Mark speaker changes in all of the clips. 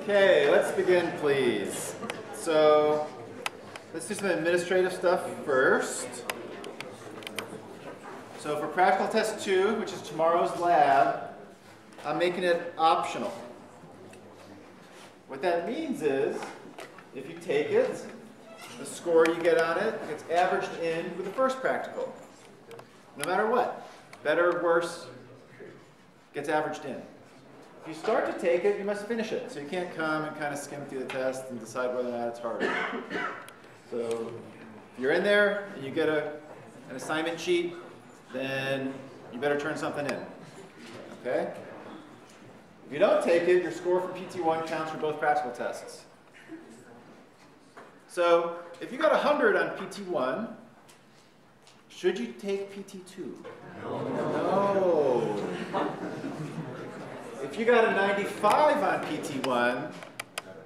Speaker 1: Okay, let's begin, please. So let's do some administrative stuff first. So for practical test 2, which is tomorrow's lab, I'm making it optional. What that means is, if you take it, the score you get on it gets averaged in with the first practical. No matter what. Better or worse, gets averaged in. If you start to take it, you must finish it. So you can't come and kind of skim through the test and decide whether or not it's hard. So if you're in there and you get an assignment sheet, then you better turn something in. Okay? If you don't take it, your score for PT1 counts for both practical tests. So if you got 100 on PT1, should you take PT2? No. If you got a 95 on PT1,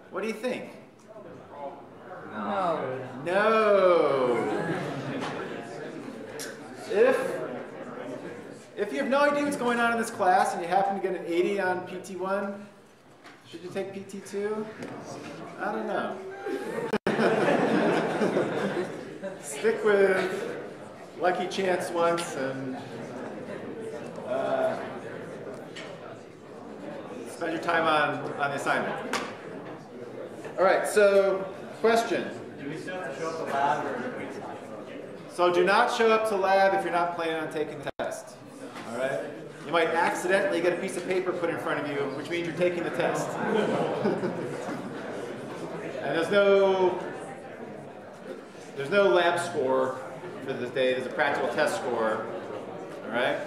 Speaker 1: what do you think?
Speaker 2: No.
Speaker 1: No. If you have no idea what's going on in this class and you happen to get an 80 on PT1, should you take PT2? I don't know. Stick with lucky chance once and spend your time on the assignment. All right, so question.
Speaker 3: Do we still have to show up to lab or?
Speaker 1: So do not show up to lab if you're not planning on taking the test. All right? You might accidentally get a piece of paper put in front of you, which means you're taking the test. And there's no lab score for this day. There's a practical test score. All right?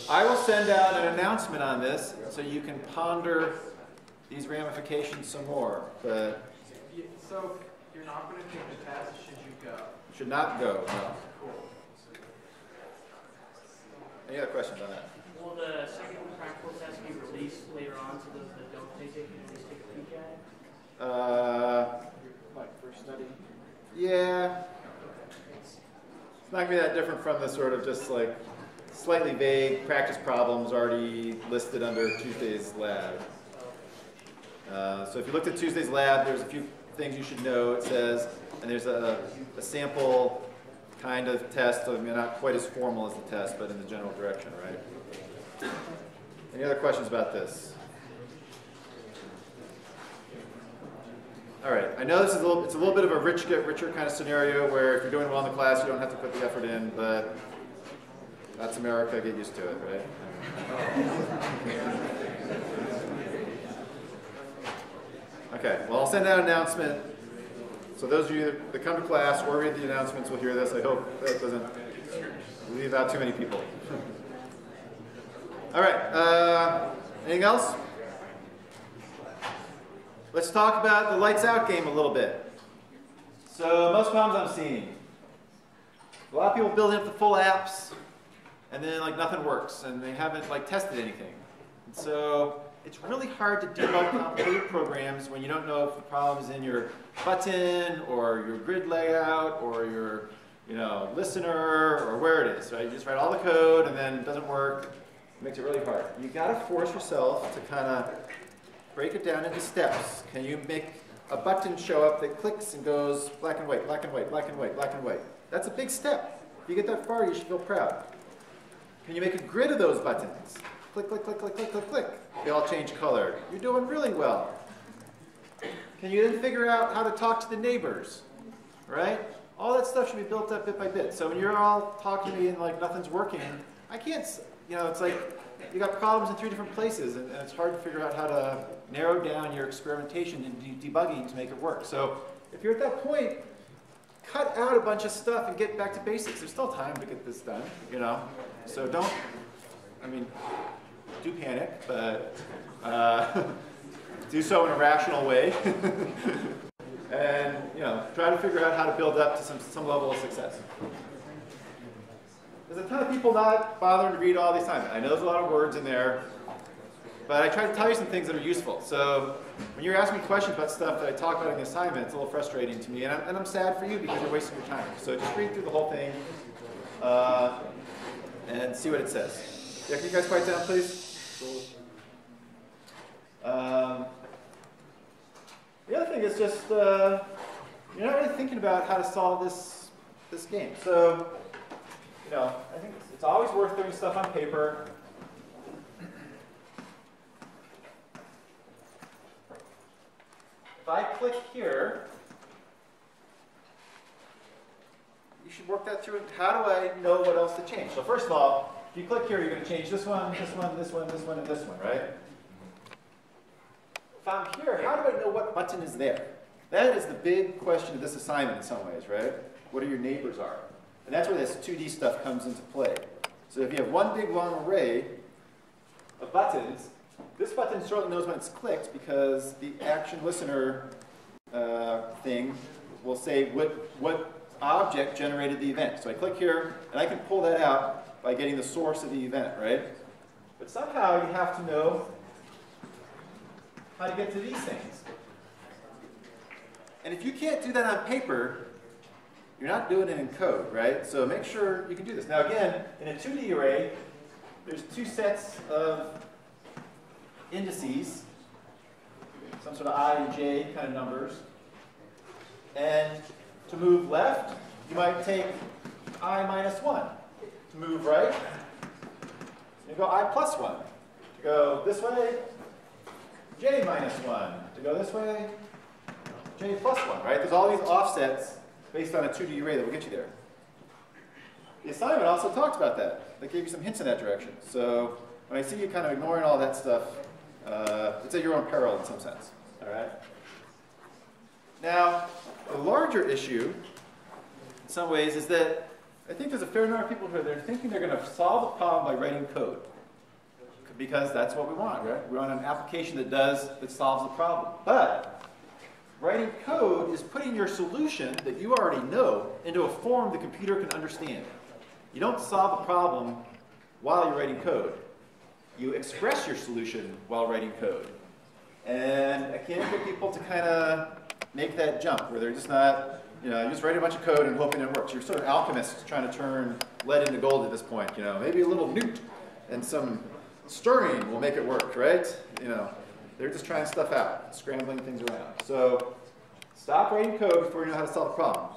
Speaker 1: I will send out an announcement on this so you can ponder these ramifications some more. But
Speaker 4: so you're not going to take the test, should you go?
Speaker 1: Should not go, no. Any other questions on that?
Speaker 2: Will the second practical test be released later on so those that don't take it can at least take a peek at it?
Speaker 4: Like for study?
Speaker 1: Yeah. It's not going to be that different from the sort of just like slightly vague practice problems already listed under Tuesday's lab. So if you looked at Tuesday's lab, there's a few things you should know. It says, and there's a sample kind of test, so I mean, not quite as formal as the test, but in the general direction, right? Any other questions about this? All right, I know this is it's a little bit of a rich get richer kind of scenario where if you're doing well in the class, you don't have to put the effort in, but that's America, get used to it, right? Okay, well, I'll send out an announcement. So those of you that come to class or read the announcements will hear this. I hope that doesn't leave out too many people. All right, anything else? Let's talk about the lights out game a little bit. So most problems I'm seeing, a lot of people building up the full apps and then like nothing works and they haven't like tested anything. And so it's really hard to debug complicated programs when you don't know if the problem is in your button or your grid layout or your listener or where it is. Right? You just write all the code and then it doesn't work. It makes it really hard. You got to force yourself to kind of break it down into steps. Can you make a button show up that clicks and goes black and white, black and white, black and white, black and white? That's a big step. If you get that far, you should feel proud. Can you make a grid of those buttons? Click, click, click, click, click, click, click. They all change color. You're doing really well. Can you then figure out how to talk to the neighbors, right? All that stuff should be built up bit by bit. So when you're all talking to me and like nothing's working, I can't, it's like you got problems in 3 different places and it's hard to figure out how to narrow down your experimentation and debugging to make it work. So if you're at that point, cut out a bunch of stuff and get back to basics. There's still time to get this done, So don't, do panic, but do so in a rational way. And, try to figure out how to build up to some level of success. There's a ton of people not bothering to read all the assignment. I know there's a lot of words in there, but I try to tell you some things that are useful. So when you're asking me questions about stuff that I talk about in the assignment, it's a little frustrating to me, and I'm sad for you because you're wasting your time. So just read through the whole thing and see what it says. Yeah, can you guys write down, please? thing is just you're not really thinking about how to solve this game. So, I think it's always worth doing stuff on paper. If I click here, you should work that through. How do I know what else to change? So first of all, if you click here, you're going to change this one, this one, this one, this one, and this one, right? If I'm here, how do I know what button is there? That is the big question of this assignment in some ways, right? What your neighbors are. And that's where this 2D stuff comes into play. So if you have one big long array of buttons, this button certainly knows when it's clicked because the action listener thing will say what object generated the event. So I click here, and I can pull that out by getting the source of the event, right? But somehow you have to know how to get to these things. And if you can't do that on paper, you're not doing it in code, right? So make sure you can do this. Now again, in a 2D array, there's two sets of indices, some sort of I and J kind of numbers. And to move left, you might take I minus 1. To move right, you go I plus 1. To go this way, J minus 1. To go this way, J plus 1, right? There's all these offsets based on a 2D array that will get you there. The assignment also talked about that. They gave you some hints in that direction. So when I see you kind of ignoring all that stuff, it's at your own peril in some sense. All right? Now, the larger issue, in some ways, is that I think there's a fair number of people who are thinking they're going to solve the problem by writing code. Because that's what we want, right? We want an application that solves the problem. But writing code is putting your solution that you already know into a form the computer can understand. You don't solve the problem while you're writing code. You express your solution while writing code. And I can't get people to kind of make that jump where they're just not, you just write a bunch of code and hoping it works. You're sort of alchemists trying to turn lead into gold at this point. Maybe a little newt and some stirring will make it work, right? They're just trying stuff out, scrambling things around. So stop writing code before you know how to solve the problem.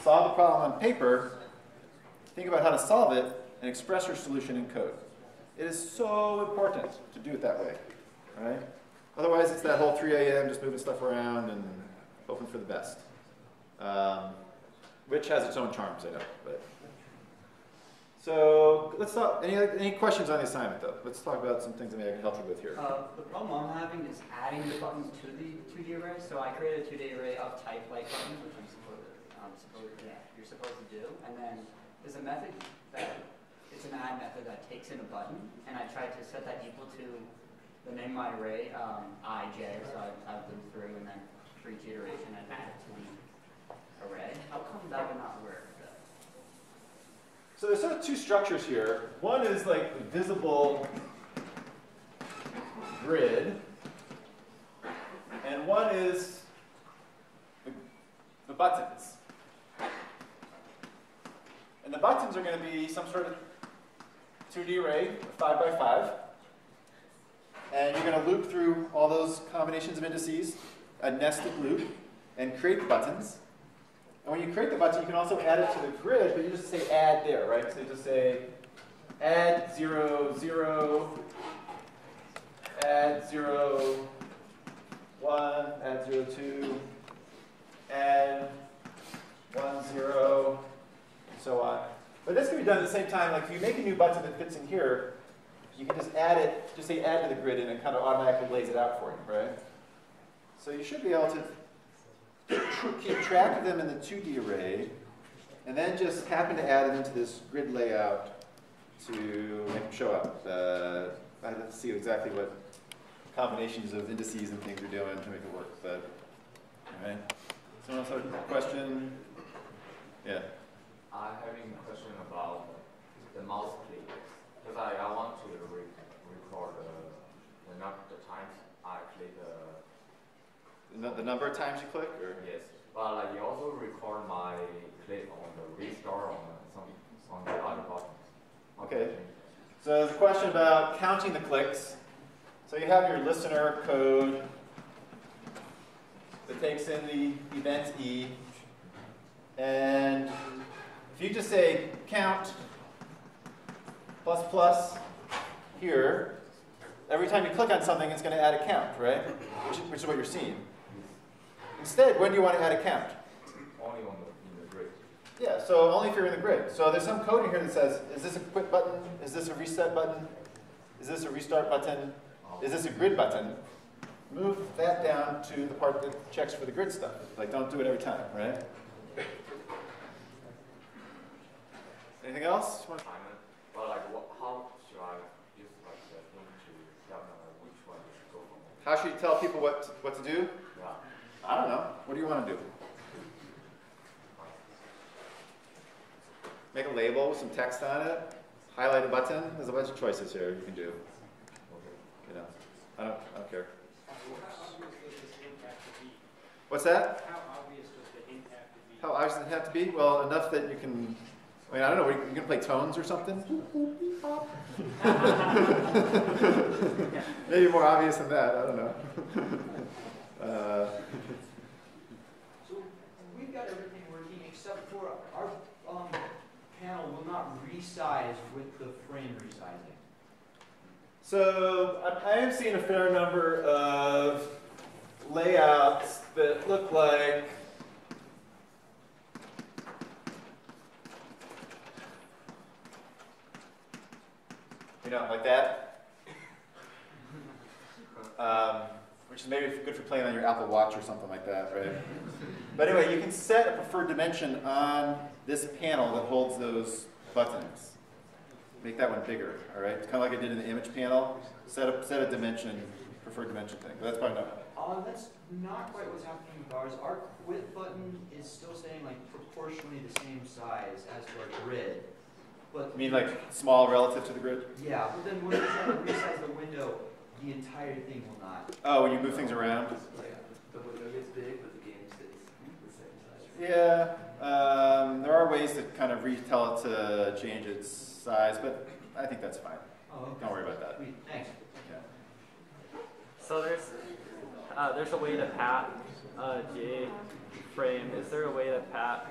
Speaker 1: Solve the problem on paper, think about how to solve it, and express your solution in code. It is so important to do it that way, right? Otherwise, it's that whole 3 a.m. just moving stuff around and hoping for the best, which has its own charms, I know. But so let's talk. Any questions on the assignment, though? Let's talk about some things that maybe I can help you with here.
Speaker 3: The problem I'm having is adding the buttons to the 2D array. So I created a 2D array of type like buttons, which you're supposed to do, and then there's a method it's an add method that takes in a button, and I tried to set that equal to the name of my array, ij, so I've been through and then for each iteration and add it to the array. How come that would not work?
Speaker 1: So there's sort of two structures here. One is like the visible grid, and one is the buttons. And the buttons are going to be some sort of 2D array, 5 by 5. And you're going to loop through all those combinations of indices, a nested loop, and create the buttons. And when you create the button, you can also add it to the grid, but you just say add there, right? So you just say add 0, 0, add 0, 1, add 0, 2, add 1, 0, and so on. But this can be done at the same time. Like if you make a new button that fits in here, you can just add it, just say add to the grid, and it kind of automatically lays it out for you, right? So you should be able to keep track of them in the 2D array, and then just happen to add them into this grid layout to make them show up. I have to see exactly what combinations of indices and things are doing to make it work. But all right. Someone else have a question? Yeah.
Speaker 5: I'm having a question about the mouse clicks. Because I want to record the times I click
Speaker 1: the number of times you click? Or?
Speaker 5: Yes. But like you also record my click on the restart on some of the other buttons.
Speaker 1: Okay. So there's a question about counting the clicks. So you have your listener code. that takes in the event E. And if you just say count plus plus here, every time you click on something, it's going to add a count, right? Which is what you're seeing. Instead, when do you want to add a count?
Speaker 5: Only in the grid.
Speaker 1: Yeah, so only if you're in the grid. So there's some code in here that says, is this a quit button? Is this a reset button? Is this a restart button? Is this a grid button? Move that down to the part that checks for the grid stuff. Like, don't do it every time, right? Anything else?
Speaker 5: Well, like, how should I use like the thing to tell them which one to go for?
Speaker 1: How should you tell people what to do?
Speaker 5: Yeah.
Speaker 1: I don't know. What do you want to do? Make a label with some text on it. Highlight a button. There's a bunch of choices here you can do. You know, I don't care. What's that?
Speaker 2: How obvious does the hint have to be?
Speaker 1: How obvious does it have to be? Well, enough that you can. I mean, I don't know. You can play tones or something. Maybe more obvious than that. I don't know.
Speaker 6: So we've got everything working except for our panel will not resize with the frame resizing.
Speaker 1: So I have seen a fair number of layouts that look like like that, which is maybe good for playing on your Apple Watch or something like that, right? But anyway, you can set a preferred dimension on this panel that holds those buttons. Make that one bigger, all right? It's kind of like I did in the image panel. Set a dimension, preferred dimension thing. But that's probably not.
Speaker 6: That's not quite what's happening with ours. Our quit button is still staying like proportionally the same size as to our grid. But
Speaker 1: You mean like small relative to the grid?
Speaker 6: yeah, but then when we try to resize the window, the entire thing will not.
Speaker 1: Oh, when you move things around?
Speaker 7: The window gets big, but the game stays the same size.
Speaker 1: Yeah, there are ways to kind of retell it to change its size, but I think that's fine.
Speaker 6: Oh, okay.
Speaker 1: Don't worry about that.
Speaker 6: Sweet, thanks.
Speaker 1: Yeah.
Speaker 8: So there's a way to pat a J frame. Is there a way to pat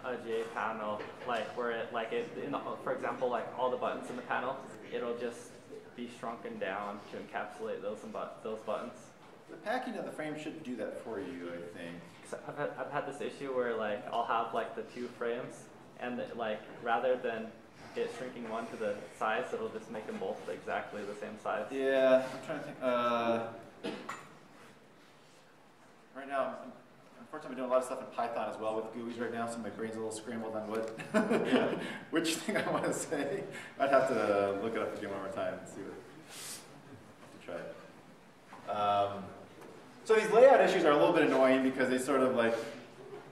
Speaker 8: a J panel like where it for example, like all the buttons in the panel, it'll just be shrunken down to encapsulate those buttons?
Speaker 1: The packing of the frame should do that for you, I think.
Speaker 8: So I've had this issue where like I'll have like the two frames, and like rather than it shrinking one to the size, it'll just make them both exactly the same size.
Speaker 1: Yeah, I'm trying to think. Right now, unfortunately, I'm doing a lot of stuff in Python as well with GUIs right now, so my brain's a little scrambled on which thing I want to say. I'd have to look it up again one more time and see what. Try it. So these layout issues are a little bit annoying because they sort of like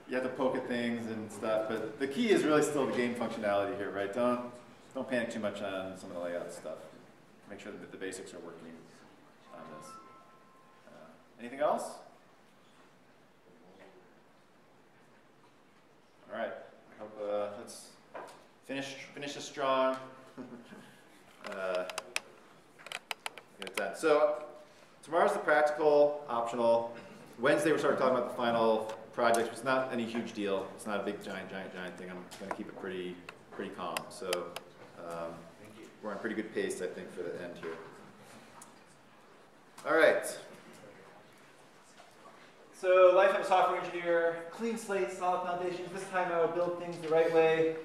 Speaker 1: you have to poke at things and stuff. But the key is really still the game functionality here, right? Don't panic too much on some of the layout stuff. Make sure that the basics are working on this. Anything else? All right. I hope let's finish this strong. Get it done. So tomorrow's the practical, optional. Wednesday we're starting talking about the final project, which is not any huge deal. It's not a big giant thing. I'm going to keep it pretty calm. So we're on pretty good pace, I think, for the end here. All right. So life of a software engineer, clean slate, solid foundations. This time I will build things the right way.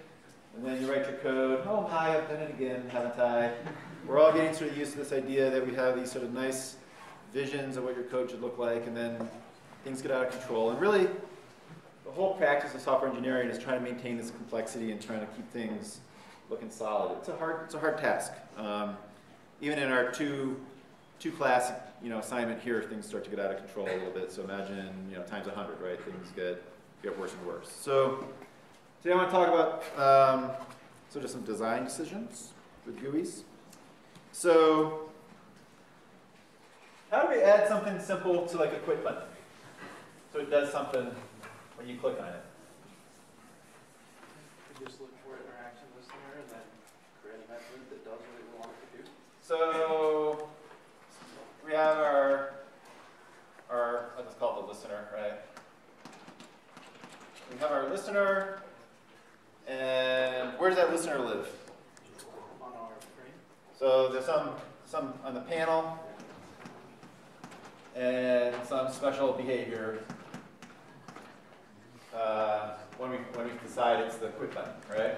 Speaker 1: And then you write your code. Oh my, I've done it again, haven't I? We're all getting sort of used to this idea that we have these sort of nice visions of what your code should look like, and then things get out of control. And really, the whole practice of software engineering is trying to maintain this complexity and trying to keep things looking solid. It's a hard task. Even in our two class assignment here, things start to get out of control a little bit. So imagine times 100, right? Things get worse and worse. So today I want to talk about sort of some design decisions with GUIs. So how do we add something simple to like a quit button so it does something when you click on it?
Speaker 4: We just look for it in our action listener and then create a method that does what we want it to do.
Speaker 1: So we have our let's call it the listener, right? we have our listener, and where does that listener live?
Speaker 4: On our frame.
Speaker 1: So there's some on the panel, and some special behavior when we decide it's the quit button, right?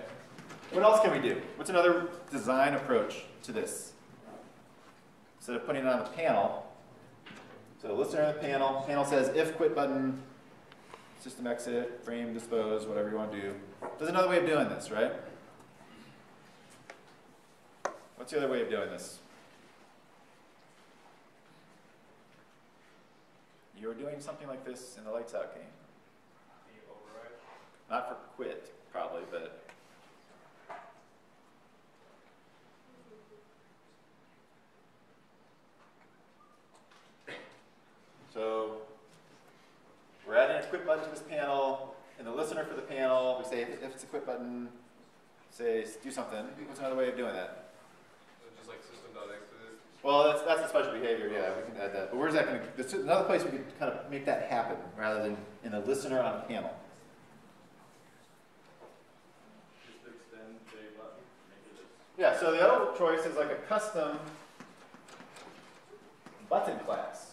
Speaker 1: What else can we do? What's another design approach to this? Instead of putting it on the panel, so listener on the panel says if quit button, system exit, frame dispose, whatever you want to do. There's another way of doing this, right? What's the other way of doing this? You were doing something like this in the Lights Out game. Not for quit, probably, but. So we're adding a quit button to this panel, and the listener for the panel, we say if it's a quit button, say do something. What's another way of doing that?
Speaker 9: Just like system.exit.
Speaker 1: Well, that's a special behavior, yeah, we can add that. But where's that going to, there's another place we could kind of make that happen rather than in the listener on a panel.
Speaker 9: Just extend J button, make it
Speaker 1: Yeah, so the other choice is like a custom button class.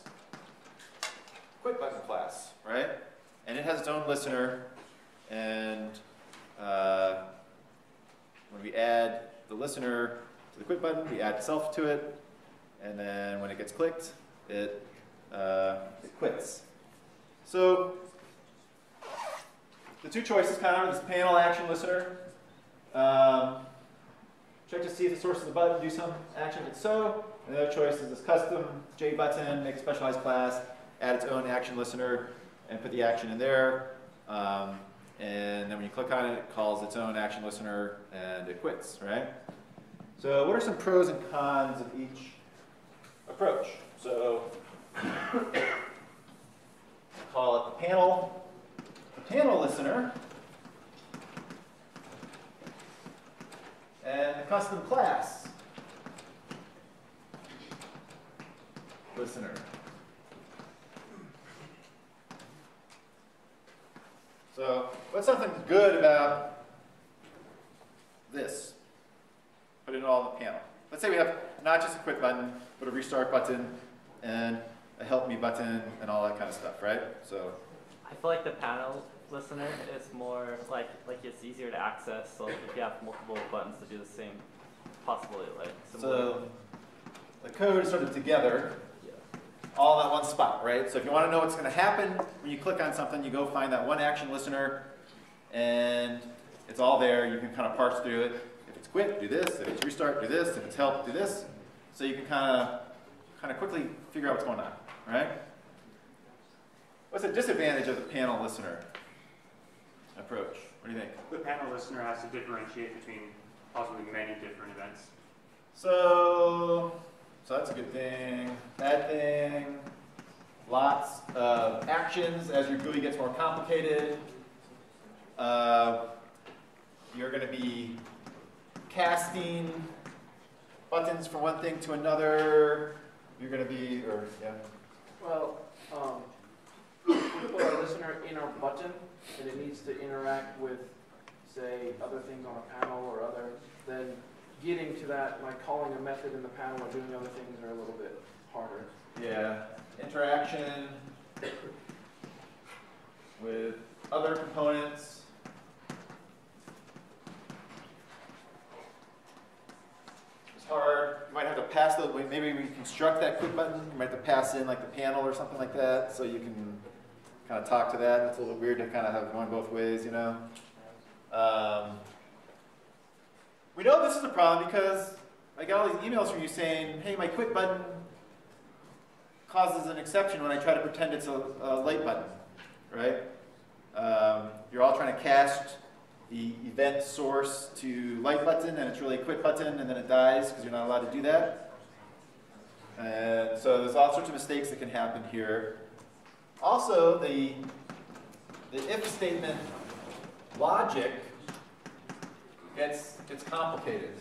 Speaker 1: Quit button class, right? And it has its own listener, and when we add the listener to the quit button, we add itself to it, and then when it gets clicked, it quits. So the two choices kind of are this panel action listener. Check to see if the source of the button, do some action if it's so. And the other choice is this custom J button, make a specialized class, add its own action listener, and put the action in there. And then when you click on it, it calls its own action listener, and it quits, right? So what are some pros and cons of each approach? So call it the panel listener, and the custom class listener. So what's something good about this? Put it all in the panel. Let's say we have not just a quit button, but a restart button and a help me button and all that kind of stuff, right? So
Speaker 8: I feel like the panel listener is more like it's easier to access. So if you have multiple buttons to do the same, possibly like similar.
Speaker 1: So the code is sort of together,
Speaker 8: Yeah.
Speaker 1: all in that one spot, right? So if you want to know what's going to happen when you click on something, you go find that one action listener, and it's all there. You can kind of parse through it. If it's quit, do this. If it's restart, do this. If it's help, do this. So you can kind of quickly figure out what's going on, right? What's the disadvantage of the panel listener approach? What do you think?
Speaker 10: The panel listener has to differentiate between possibly many different events.
Speaker 1: So that's a good thing. Bad thing. Lots of actions as your GUI gets more complicated. You're going to be casting buttons from one thing to another. You're going to be, or yeah.
Speaker 4: Well, we put our listener in our button, and it needs to interact with, say, other things on a panel or other. Then getting to that, like calling a method in the panel or doing other things are a little bit harder.
Speaker 1: Yeah, interaction with other components. It's hard. You might have to pass those. Maybe we construct that quit button. You might have to pass in like the panel or something like that, so you can kind of talk to that. It's a little weird to kind of have it going both ways, you know. We know this is a problem because I got all these emails from you saying, "Hey, my quit button causes an exception when I try to pretend it's a light button," right? You're all trying to cast the event source to light button, and it's really a quit button, and then it dies because you're not allowed to do that. And so there's all sorts of mistakes that can happen here. Also, the if statement logic gets complicated,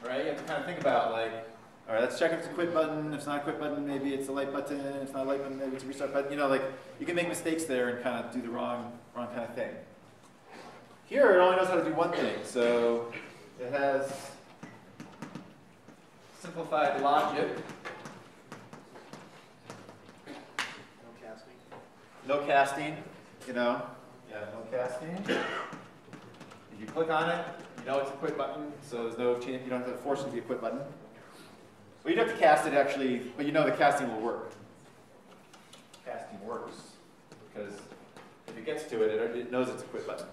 Speaker 1: right? You have to kind of think about like, All right, let's check if it's a quit button. If it's not a quit button, maybe it's a light button. If it's not a light button, maybe it's a restart button. You know, like you can make mistakes there and kind of do the wrong kind of thing. Here, it only knows how to do one thing. So it has simplified logic.
Speaker 4: No casting.
Speaker 1: No casting, you know. Yeah, no casting. If you click on it, you know it's a quit button, so there's no chance, you don't have to force it to be a quit button. Well, you'd have to cast it actually, but you know the casting will work. Casting works, because if it gets to it, it knows it's a quit button.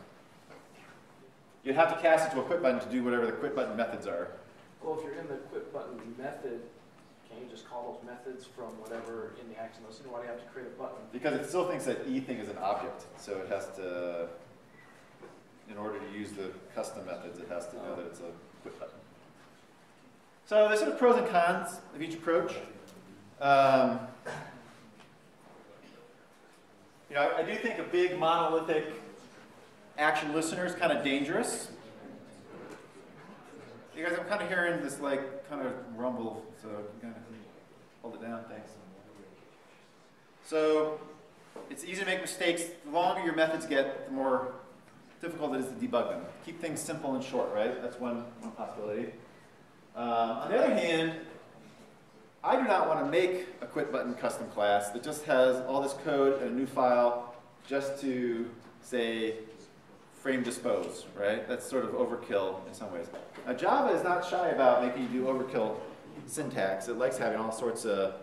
Speaker 1: You'd have to cast it to a quit button to do whatever the quit button methods are.
Speaker 4: Well, if you're in the quit button method, can't you just call those methods from whatever in the action listing? Why do you have to create a button?
Speaker 1: Because it still thinks that thing is an object, so it has to, in order to use the custom methods, it has to know that it's a quit button. So there's sort of pros and cons of each approach. You know, I do think a big monolithic action listener is kind of dangerous. You guys, I'm kind of hearing this like kind of rumble, so you kind of hold it down, thanks. So it's easy to make mistakes. The longer your methods get, the more difficult it is to debug them. Keep things simple and short, right? That's one possibility. On the other hand, I do not want to make a quit button custom class that just has all this code and a new file just to say frame dispose, right? That's sort of overkill in some ways. Now Java is not shy about making you do overkill syntax. It likes having all sorts of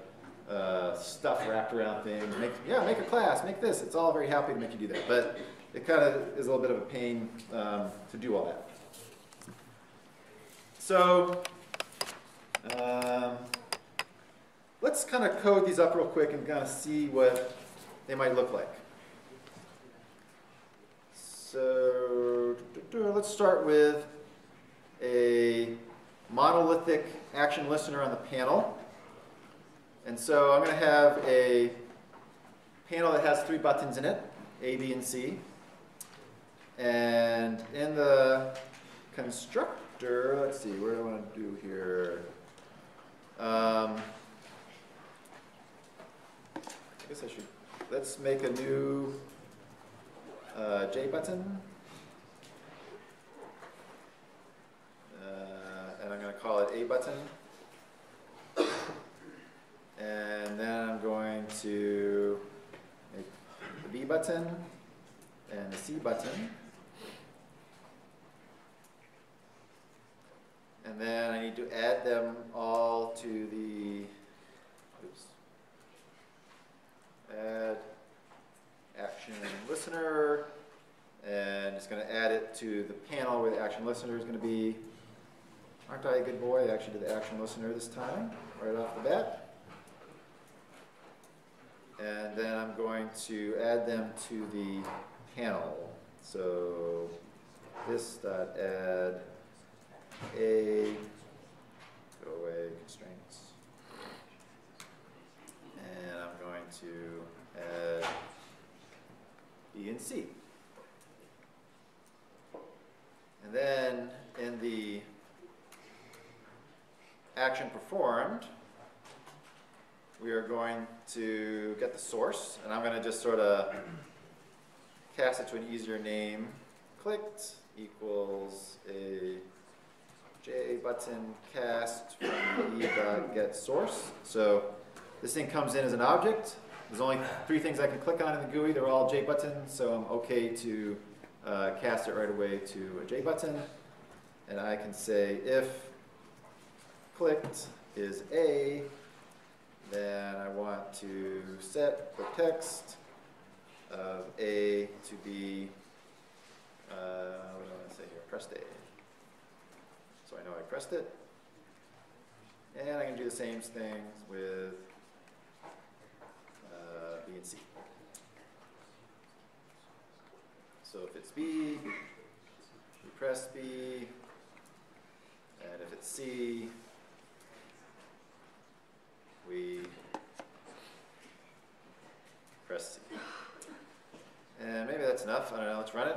Speaker 1: stuff wrapped around things. Make a class, make this. It's all very happy to make you do that. But it kind of is a little bit of a pain to do all that. So let's kind of code these up real quick and kind of see what they might look like. So let's start with a monolithic action listener on the panel. And so I'm going to have a panel that has 3 buttons in it, A, B, and C. And in the constructor, let's see, what do I want to do here? I guess I should, let's make a new J button. And I'm going to call it A button. And then I'm going to make the B button and the C button. And then I need to add them all to the, add action listener, and it's going to add it to the panel where the action listener is going to be. Aren't I a good boy? I actually did the action listener this time, right off the bat. And then I'm going to add them to the panel. So this dot add A, go away, constraints. And I'm going to add B and C. And then in the action performed, we are going to get the source, and I'm going to just sort of cast it to an easier name. Clicked equals a J button cast from E.get source. So this thing comes in as an object. There's only 3 things I can click on in the GUI. They're all J buttons, so I'm okay to cast it right away to a J button. And I can say if clicked is A, then I want to set the text of A to be, what do I want to say here, pressed A. So I know I pressed it. And I can do the same things with B and C. So if it's B, we press B, and if it's C, we press C. And maybe that's enough. I don't know. Let's run it.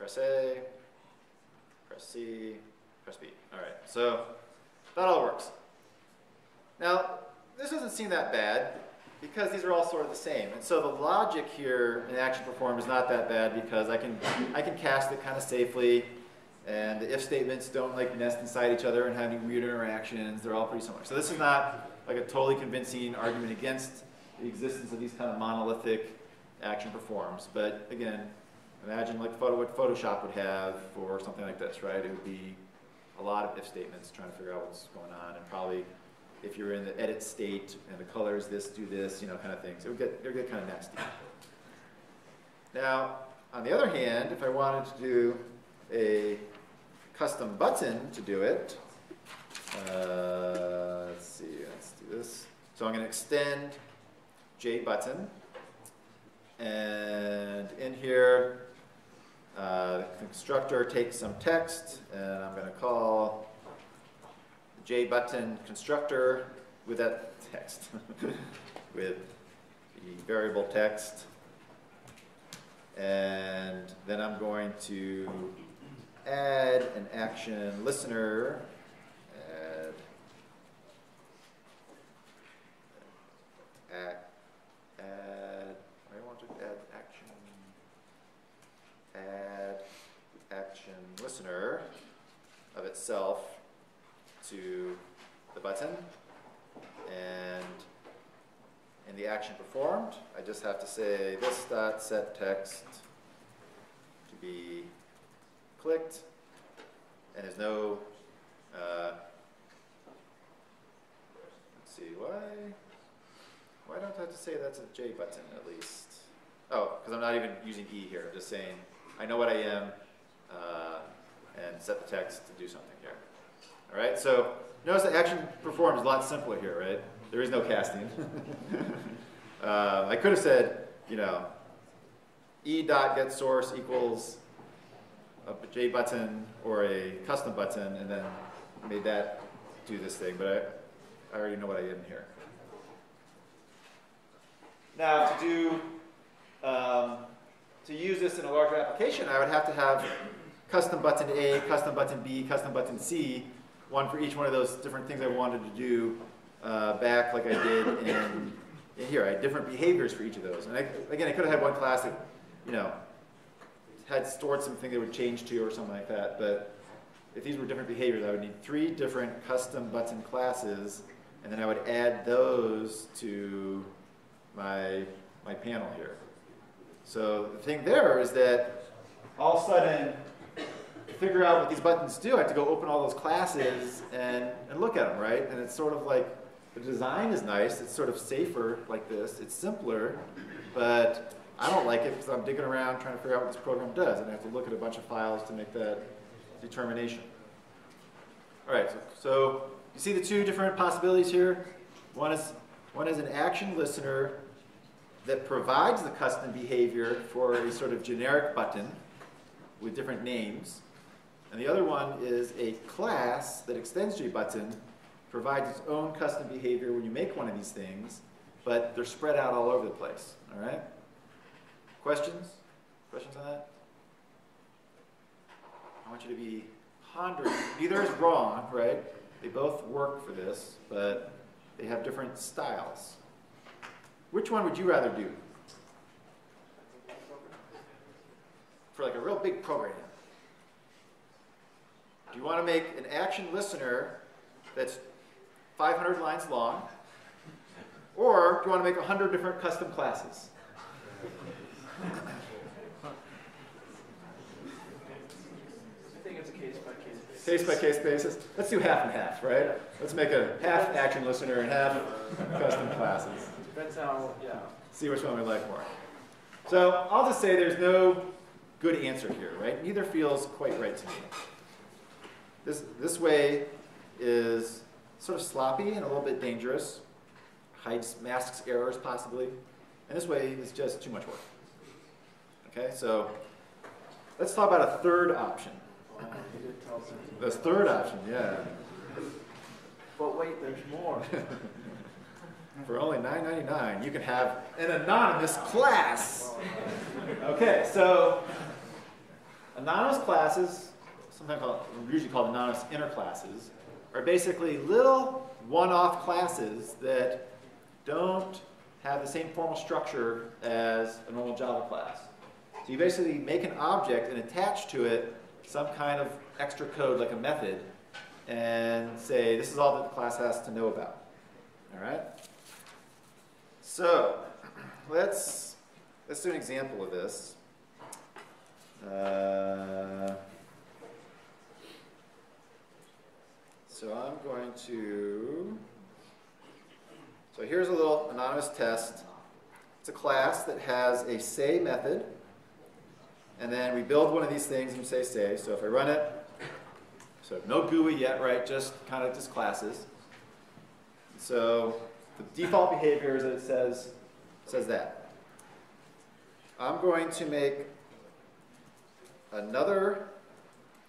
Speaker 1: press A, press C, press B. All right, so that all works. Now, this doesn't seem that bad because these are all sort of the same. And so the logic here in action performed is not that bad because I can cast it kind of safely, and the if statements don't like nest inside each other and have any weird interactions. They're all pretty similar. So this is not like a totally convincing argument against the existence of these kind of monolithic action performs. But again, imagine like what Photoshop would have for something like this, right? It would be a lot of if statements trying to figure out what's going on, and probably if you're in the edit state and the colors this, do this, you know, kind of things. It would get kind of nasty. Now, on the other hand, if I wanted to do a custom button to do it, let's see, let's do this. So I'm going to extend JButton, and in here, the constructor takes some text, and I'm going to call JButton constructor with that text, with the variable text. And then I'm going to add an action listener, add action listener of itself to the button, and in the action performed, I just have to say this dot set text to be clicked, and there's no, let's see, why don't I have to say that's a J button at least? Oh, because I'm not even using E here, I'm just saying I know what I am, and set the text to do something here. All right, so notice that action performed is a lot simpler here, right? There is no casting. I could have said, you know, e.getSource equals a J button or a custom button, and then made that do this thing, but I already know what I am here. Now, to use this in a larger application, I would have to have custom button A, custom button B, custom button C, one for each one of those different things I wanted to do back like I did in here. I had different behaviors for each of those. And again, I could have had one class that, you know, had stored something that would change to or something like that. But if these were different behaviors, I would need 3 different custom button classes, and then I would add those to my panel here. So the thing there is that all of a sudden, to figure out what these buttons do, I have to go open all those classes and look at them, right? And it's sort of like, the design is nice, it's sort of safer like this, it's simpler, but I don't like it because I'm digging around trying to figure out what this program does, and I have to look at a bunch of files to make that determination. All right, so you see the 2 different possibilities here? One is an action listener that provides the custom behavior for a sort of generic button with different names. And the other one is a class that extends JButton, provides its own custom behavior when you make one of these things, but they're spread out all over the place. All right? Questions? Questions on that? I want you to be pondering. Neither is wrong, right? They both work for this, but they have different styles. Which one would you rather do? For like a real big program. Do you want to make an action listener that's 500 lines long? Or do you want to make 100 different custom classes?
Speaker 4: I think it's a case-by-case basis.
Speaker 1: Case-by-case basis? Let's do half and half, right? Let's make a half action listener and half custom classes.
Speaker 4: Depends how, yeah.
Speaker 1: See which one we like more. So I'll just say there's no good answer here, right? Neither feels quite right to me. This way is sort of sloppy and a little bit dangerous, masks errors possibly, and this way is just too much work. Okay, so let's talk about a third option.
Speaker 4: Oh, you did tell us.
Speaker 1: This third option, yeah.
Speaker 4: But wait, there's more.
Speaker 1: For only $9.99, you can have an anonymous class. Okay, so Anonymous classes, usually called anonymous inner classes, are basically little one-off classes that don't have the same formal structure as a normal Java class. So you basically make an object and attach to it some kind of extra code like a method and say this is all that the class has to know about. All right? So let's do an example of this. So I'm going to, so here's a little anonymous test. It's a class that has a say method, and then we build one of these things and we say say. So if I run it, so no GUI yet, right? Just kind of just classes. So the default behavior is that it says that. I'm going to make another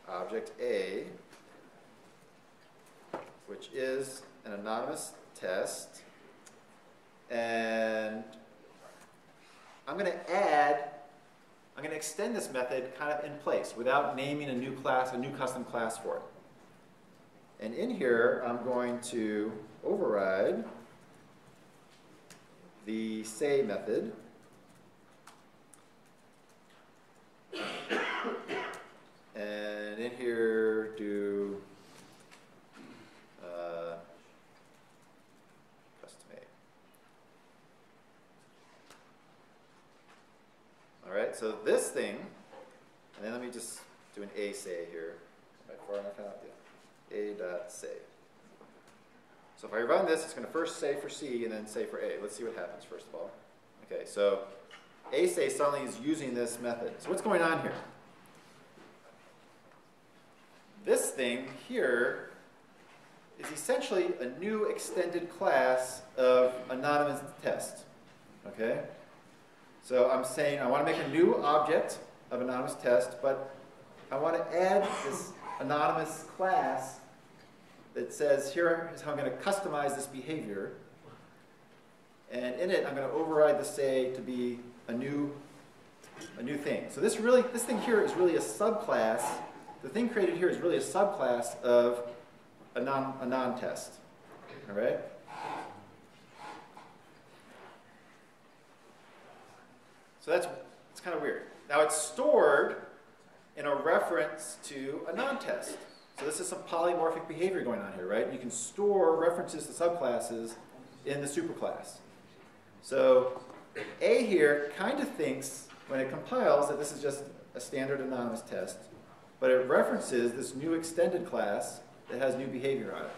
Speaker 1: object A, which is an anonymous test, and I'm going to extend this method kind of in place without naming a new class, a new custom class for it. And in here, I'm going to override the say method. And in here, do custom A. All right, so this thing, and then let me just do an A say here. Am I far enough out? Yeah. A.say. So if I run this, it's going to first say for C and then say for A. Let's see what happens first of all. Okay, so A say suddenly is using this method. So what's going on here? This thing here is essentially a new extended class of anonymous test. Okay? So I'm saying I want to make a new object of anonymous test, but I want to add this anonymous class that says here is how I'm going to customize this behavior. And in it, I'm going to override the say to be a new thing. So this thing here is really a subclass. The thing created here is really a subclass of a non-test. All right? So it's kind of weird. Now it's stored in a reference to a non-test. So this is some polymorphic behavior going on here, right? You can store references to subclasses in the superclass. So A here kind of thinks, when it compiles, that this is just a standard anonymous test, but it references this new extended class that has new behavior on it.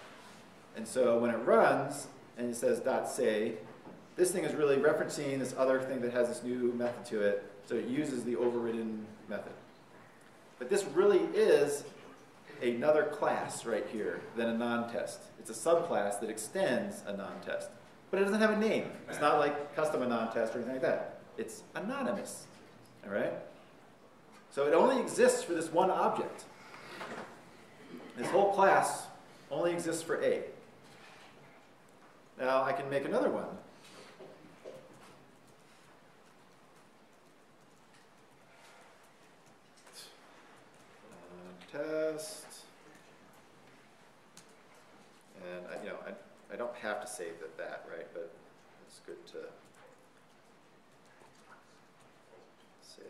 Speaker 1: And so when it runs and it says .say, this thing is really referencing this other thing that has this new method to it, so it uses the overridden method. But this really is another class right here than a non-test. It's a subclass that extends a non-test. But it doesn't have a name. It's not like custom a non-test or anything like that. It's anonymous. All right? So it only exists for this one object. This whole class only exists for A. Now I can make another one. Test. And I don't have to save that, right? But it's good to say.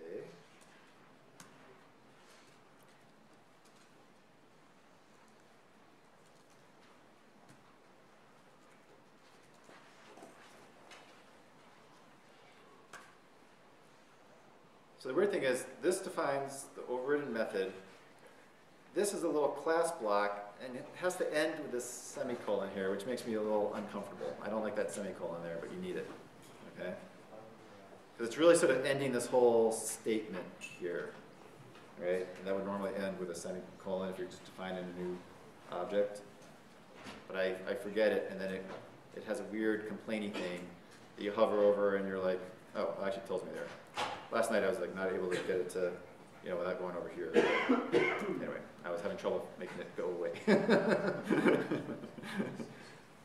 Speaker 1: So the weird thing is, this defines the overridden method. This is a little class block, and it has to end with this semicolon here, which makes me a little uncomfortable. I don't like that semicolon there, but you need it, okay? Because it's really sort of ending this whole statement here, right? And that would normally end with a semicolon if you're just defining a new object. But I forget it, and then it has a weird complaining thing that you hover over, and you're like, oh, it actually tells me there. Last night I was like not able to get it to, without going over here. Anyway, I was having trouble making it go away.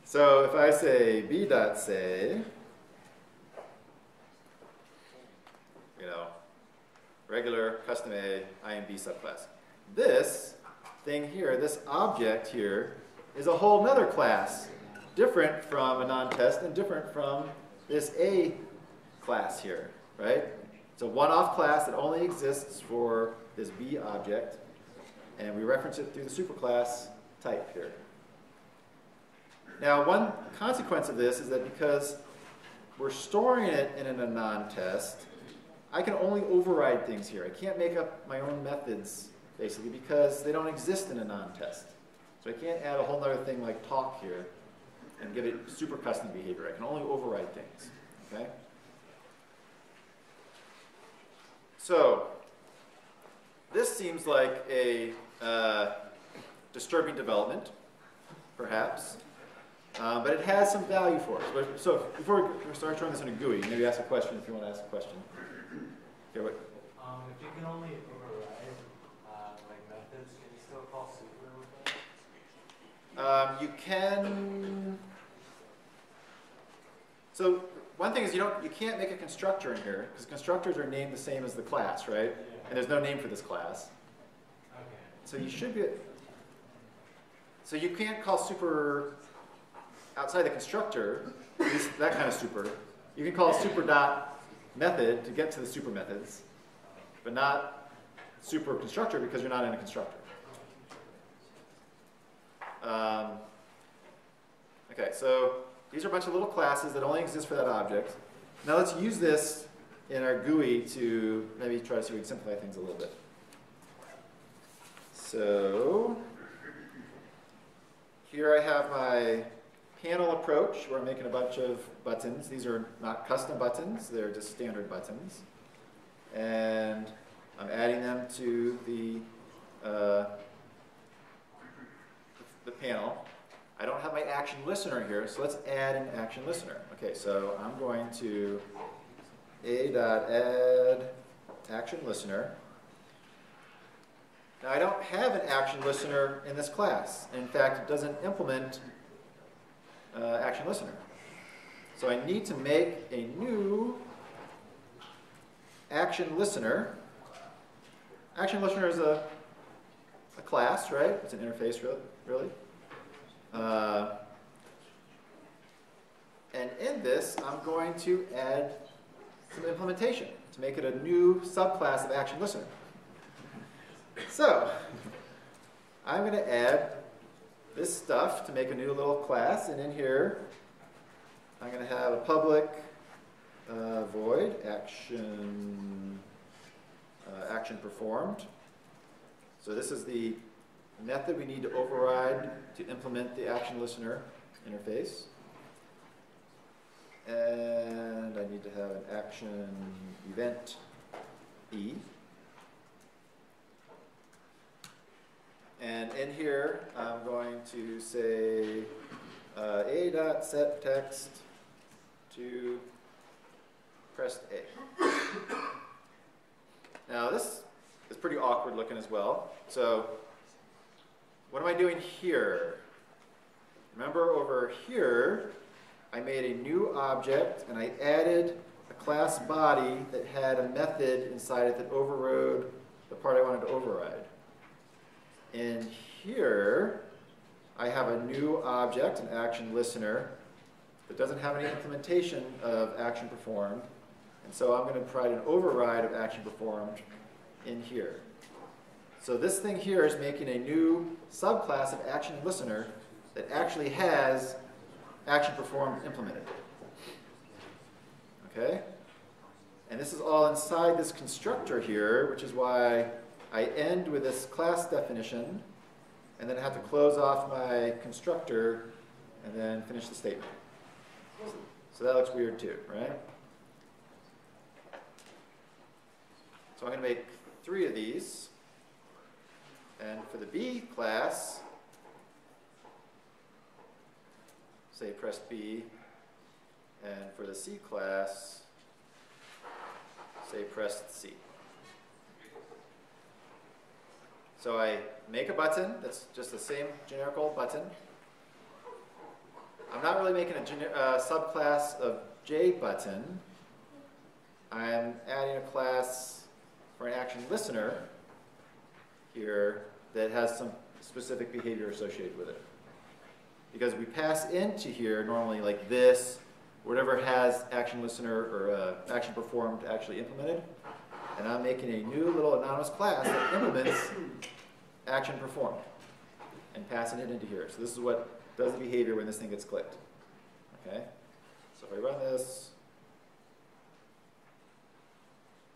Speaker 1: So if I say b.say, regular custom A, IMB subclass. This thing here, this object here, is a whole nother class, different from a non-test and different from this A class here, right? It's a one-off class that only exists for this B object, and we reference it through the superclass type here. Now, one consequence of this is that because we're storing it in a non-test, I can only override things here. I can't make up my own methods, basically, because they don't exist in a non-test. So I can't add a whole other thing like talk here and give it super custom behavior. I can only override things, okay? So this seems like a disturbing development, perhaps, but it has some value for us. So before we start showing this in a GUI, maybe ask a question if you want to ask a question. Okay, what?
Speaker 9: If you can only override like methods, can you still call super with that?
Speaker 1: You can. So one thing is you can't make a constructor in here because constructors are named the same as the class, right?
Speaker 9: Yeah.
Speaker 1: And there's no name for this class.
Speaker 9: Okay.
Speaker 1: So you should be. So you can't call super outside the constructor, at least that kind of super. You can call super dot method to get to the super methods, but not super constructor because you're not in a constructor. Okay, so these are a bunch of little classes that only exist for that object. Now let's use this in our GUI to maybe try to see if we can simplify things a little bit. So here I have my panel approach where I'm making a bunch of buttons. These are not custom buttons, they're just standard buttons. And I'm adding them to the panel. I don't have my action listener here, so let's add an action listener. Okay, so I'm going to a.add action listener. Now I don't have an action listener in this class. In fact, it doesn't implement action listener. So I need to make a new action listener. Action listener is a class, right? It's an interface, really. And in this, I'm going to add some implementation to make it a new subclass of action listener. So I'm going to add this stuff to make a new little class, and in here I'm going to have a public void action action performed. So this is the method we need to override to implement the action listener interface. And I need to have an action event E. And in here, I'm going to say a.set text to pressed A. Now this is pretty awkward looking as well. So what am I doing here? Remember over here, I made a new object and I added a class body that had a method inside it that overrode the part I wanted to override. In here, I have a new object, an action listener, that doesn't have any implementation of action performed. And so I'm going to provide an override of action performed in here. So this thing here is making a new subclass of action listener that actually has action performed implemented. Okay? And this is all inside this constructor here, which is why I end with this class definition, and then I have to close off my constructor and then finish the statement. So that looks weird too, right? So I'm going to make 3 of these. And for the B class, say press B. And for the C class, say press C. So I make a button that's just the same generic old button. I'm not really making a subclass of JButton. I'm adding a class for an action listener here that has some specific behavior associated with it. Because we pass into here normally like this, whatever has action listener or action performed actually implemented. And I'm making a new little anonymous class that implements action performed and passing it into here. So this is what does the behavior when this thing gets clicked. Okay? So if I run this,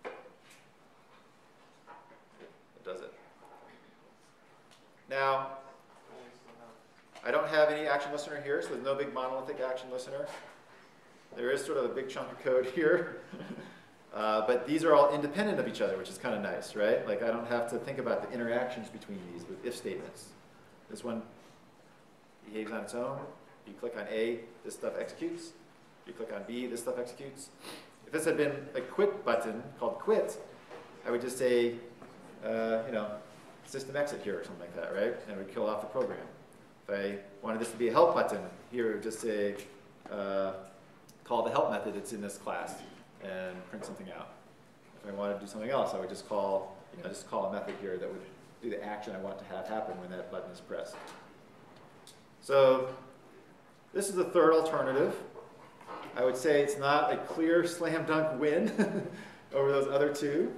Speaker 1: it does it. Now, I don't have any action listener here, so there's no big monolithic action listener. There is sort of a big chunk of code here. But these are all independent of each other, which is kind of nice, right? Like I don't have to think about the interactions between these with if statements. This one behaves on its own. You click on A, this stuff executes. You click on B, this stuff executes. If this had been a quit button called quit, I would just say, system exit here or something like that, right? And it would kill off the program. If I wanted this to be a help button, here it would just say, call the help method that's in this class and print something out. If I wanted to do something else, I would just call, a method here that would do the action I want to have happen when that button is pressed. So this is the third alternative. I would say it's not a clear slam dunk win over those other two,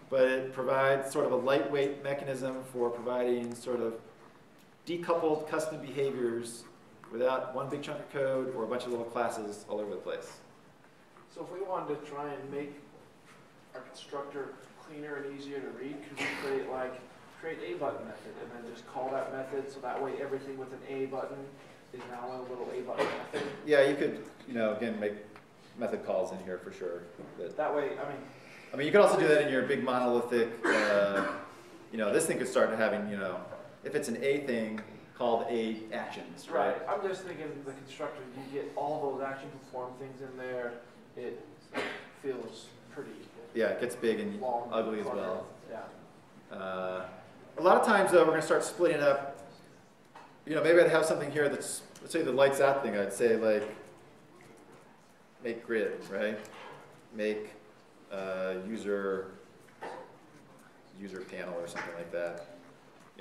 Speaker 1: but it provides sort of a lightweight mechanism for providing sort of decoupled custom behaviors without one big chunk of code or a bunch of little classes all over the place.
Speaker 4: So if we wanted to try and make our constructor cleaner and easier to read, could we create a button method and then just call that method so that way everything with an A button is now a little A button method?
Speaker 1: Yeah, you could, again, make method calls in here for sure. But
Speaker 4: that way,
Speaker 1: I mean, you could also do that in your big monolithic, this thing could start having, if it's an A thing, called A actions, right?
Speaker 4: I'm just thinking the constructor, you get all those action perform things in there. It feels pretty.
Speaker 1: Yeah, it gets big and
Speaker 4: long,
Speaker 1: ugly as well.
Speaker 4: Yeah.
Speaker 1: A lot of times, though, we're going to start splitting up. Maybe I'd have something here that's, let's say the lights out thing. I'd say like, make grid, right? Make user panel or something like that.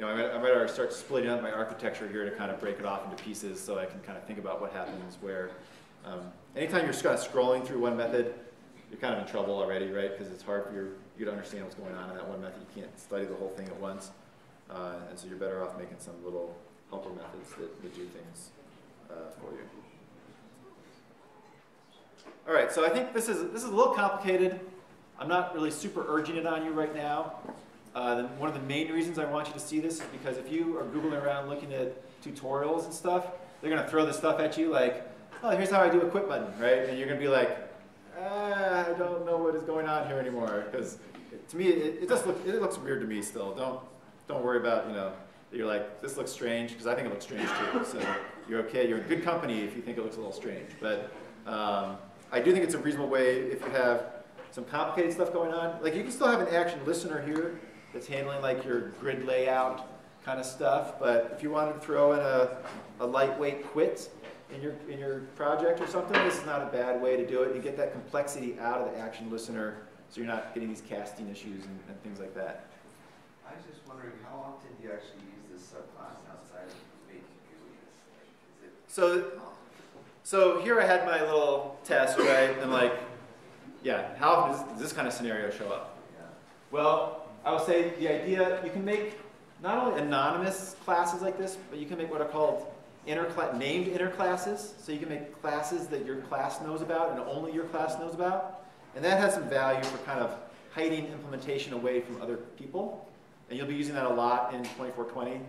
Speaker 1: I might start splitting up my architecture here to kind of break it off into pieces so I can kind of think about what happens where. Anytime you're just kind of scrolling through one method, you're kind of in trouble already, right? Because it's hard for you to understand what's going on in that one method. You can't study the whole thing at once. And so you're better off making some little helper methods that do things for you. All right, so I think this is a little complicated. I'm not really super urging it on you right now. One of the main reasons I want you to see this is because if you are Googling around looking at tutorials and stuff, they're going to throw this stuff at you like, oh, here's how I do a quit button, right? And you're going to be like, I don't know what is going on here anymore. Because to me, it looks weird to me still. Don't worry about, you're like, this looks strange, because I think it looks strange too. So you're okay. You're in good company if you think it looks a little strange. But I do think it's a reasonable way if you have some complicated stuff going on. Like you can still have an action listener here that's handling like your grid layout kind of stuff. But if you wanted to throw in a lightweight quit in your project or something, this is not a bad way to do it. You get that complexity out of the action listener, so you're not getting these casting issues and things like that.
Speaker 7: I was just wondering, how often do you actually use this subclass outside of making GUIs?
Speaker 1: So here I had my little test, right? And like, yeah, how often does this kind of scenario show up?
Speaker 7: Yeah.
Speaker 1: Well, I would say the idea, you can make not only anonymous classes like this, but you can make what are called named inner classes. So you can make classes that your class knows about and only your class knows about. And that has some value for kind of hiding implementation away from other people. And you'll be using that a lot in 2420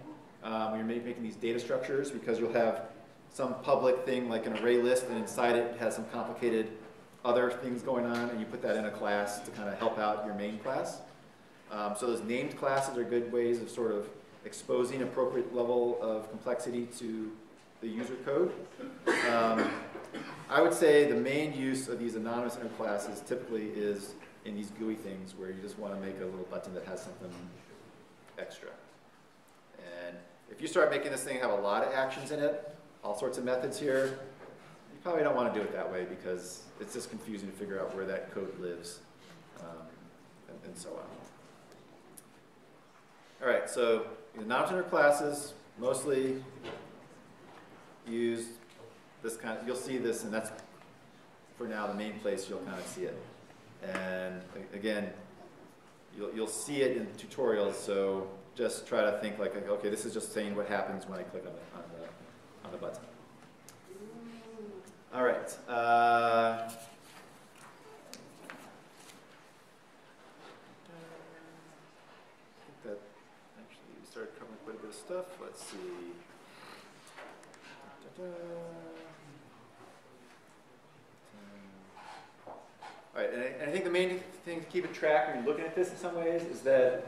Speaker 1: when you're making these data structures, because you'll have some public thing like an array list, and inside it has some complicated other things going on, and you put that in a class to kind of help out your main class. So those named classes are good ways of sort of exposing appropriate level of complexity to the user code. I would say the main use of these anonymous inner classes typically is in these GUI things where you just want to make a little button that has something extra. And if you start making this thing have a lot of actions in it, all sorts of methods here, you probably don't want to do it that way because it's just confusing to figure out where that code lives and so on. All right, so the non-standard classes mostly use this kind of, you'll see this, and that's, for now, the main place you'll kind of see it. And again, you'll see it in tutorials, so just try to think like, okay, this is just saying what happens when I click on the button. All right. I think that actually we started covering quite a bit of stuff. Let's see. All right, and I think the main thing to keep a track when you're looking at this in some ways is that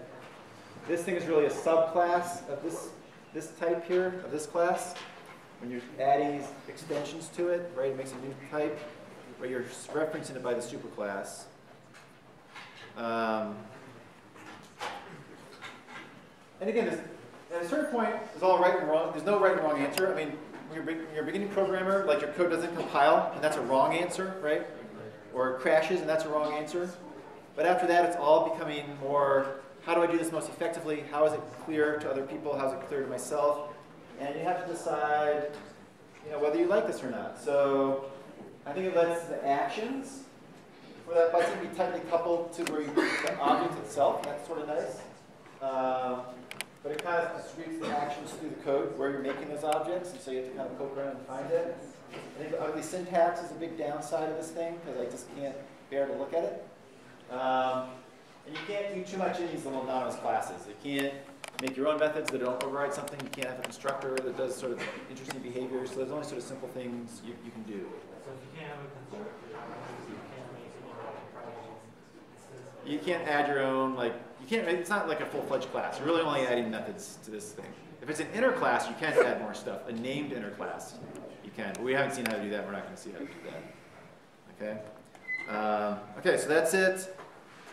Speaker 1: this thing is really a subclass of this type here, of this class. When you're adding these extensions to it, right, it makes a new type, but you're referencing it by the superclass. And again, at a certain point, there's all right and wrong. There's no right and wrong answer. I mean, when you're a beginning programmer, like your code doesn't compile, and that's a wrong answer, right? Or it crashes, and that's a wrong answer. But after that, it's all becoming more, how do I do this most effectively? How is it clear to other people? How is it clear to myself? And you have to decide, whether you like this or not. So I think it lets the actions for that button be tightly coupled to where you put the object itself. And that's sort of nice. But it kind of sweeps the actions through the code where you're making those objects, and so you have to kind of poke around and find it. I think the ugly syntax is a big downside of this thing, because I just can't bear to look at it. And you can't do too much in these little anonymous classes. You can't make your own methods that don't override something. You can't have a constructor that does sort of interesting behavior. So there's only sort of simple things you can do.
Speaker 9: So if you can't have a constructor, you can't make private instances.
Speaker 1: You can't add your own, it's not like a full-fledged class. You're really only adding methods to this thing. If it's an inner class, you can add more stuff. A named inner class, you can. But we haven't seen how to do that. We're not going to see how to do that. Okay? Okay, so that's it.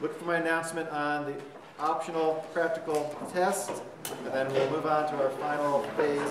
Speaker 1: Look for my announcement on the optional practical test, and then we'll move on to our final phase